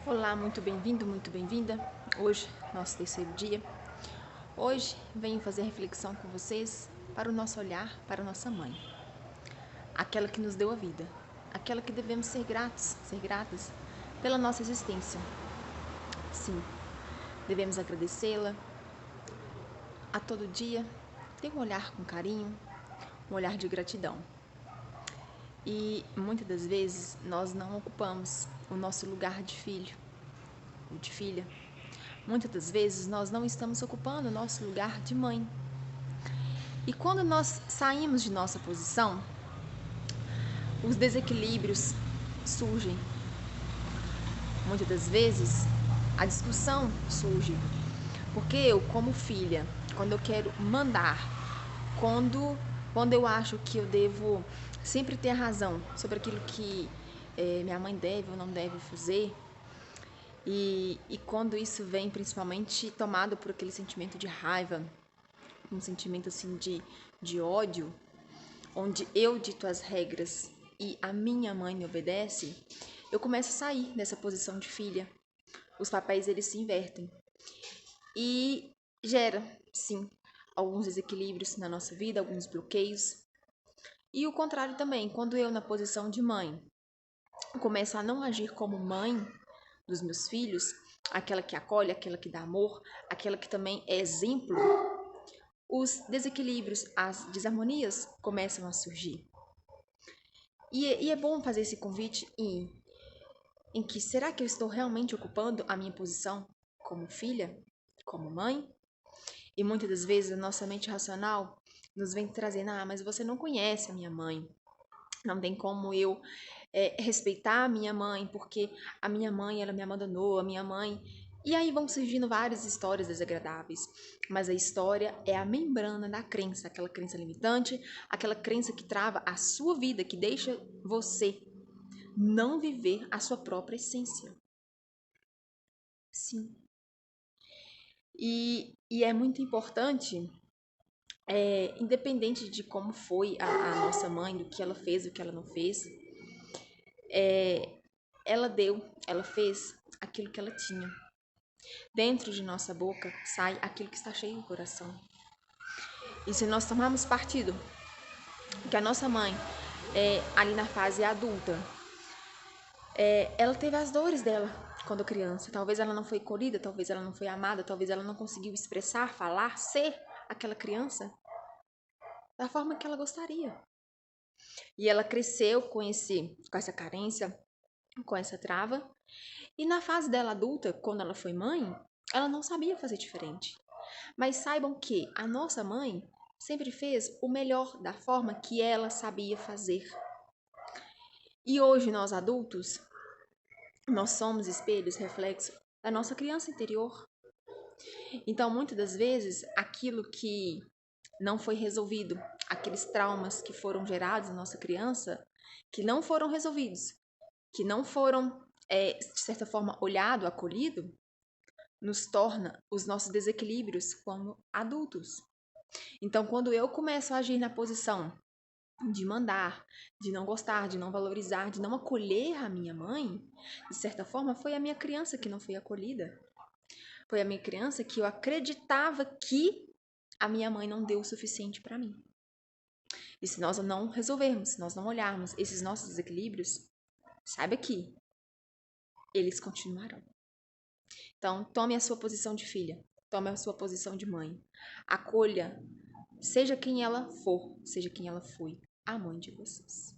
Olá, muito bem-vindo, muito bem-vinda. Hoje, nosso terceiro dia. Hoje, venho fazer reflexão com vocês para o nosso olhar para a nossa mãe. Aquela que nos deu a vida. Aquela que devemos ser gratos, ser gratas pela nossa existência. Sim, devemos agradecê-la a todo dia, ter um olhar com carinho, um olhar de gratidão. E muitas das vezes nós não ocupamos o nosso lugar de filho ou de filha. Muitas das vezes nós não estamos ocupando o nosso lugar de mãe. E quando nós saímos de nossa posição, os desequilíbrios surgem. Muitas das vezes a discussão surge. Porque eu, como filha, quando eu quero mandar, quando eu acho que eu devo sempre ter a razão sobre aquilo que minha mãe deve ou não deve fazer, e quando isso vem principalmente tomado por aquele sentimento de raiva, um sentimento assim de ódio, onde eu dito as regras e a minha mãe me obedece, eu começo a sair dessa posição de filha. Os papéis eles se invertem e gera, sim, alguns desequilíbrios na nossa vida, alguns bloqueios. E o contrário também, quando eu na posição de mãe começo a não agir como mãe dos meus filhos, aquela que acolhe, aquela que dá amor, aquela que também é exemplo, os desequilíbrios, as desarmonias começam a surgir. E é bom fazer esse convite em que será que eu estou realmente ocupando a minha posição como filha, como mãe? E muitas das vezes a nossa mente racional nos vem trazendo, mas você não conhece a minha mãe. Não tem como eu respeitar a minha mãe, porque a minha mãe, ela me abandonou, a minha mãe... E aí vão surgindo várias histórias desagradáveis, mas a história é a membrana da crença, aquela crença limitante, aquela crença que trava a sua vida, que deixa você não viver a sua própria essência. Sim. E é muito importante, independente de como foi a nossa mãe, do que ela fez, do que ela não fez, ela fez aquilo que ela tinha. Dentro de nossa boca sai aquilo que está cheio no coração. E se nós tomarmos partido que a nossa mãe, ali na fase adulta, ela teve as dores dela quando criança. Talvez ela não foi acolhida, talvez ela não foi amada, talvez ela não conseguiu expressar, falar, ser aquela criança da forma que ela gostaria. E ela cresceu com essa carência, com essa trava. E na fase dela adulta, quando ela foi mãe, ela não sabia fazer diferente. Mas saibam que a nossa mãe sempre fez o melhor da forma que ela sabia fazer. E hoje nós adultos, nós somos espelhos, reflexos da nossa criança interior. Então, muitas das vezes, aquilo que não foi resolvido, aqueles traumas que foram gerados na nossa criança, que não foram resolvidos, que não foram, de certa forma, olhado, acolhido, nos torna os nossos desequilíbrios como adultos. Então, quando eu começo a agir na posição de mandar, de não gostar, de não valorizar, de não acolher a minha mãe, de certa forma, foi a minha criança que não foi acolhida. Foi a minha criança que eu acreditava que a minha mãe não deu o suficiente para mim. E se nós não resolvermos, se nós não olharmos esses nossos desequilíbrios, saiba que eles continuarão. Então, tome a sua posição de filha, tome a sua posição de mãe. Acolha, seja quem ela for, seja quem ela foi, a mãe de vocês.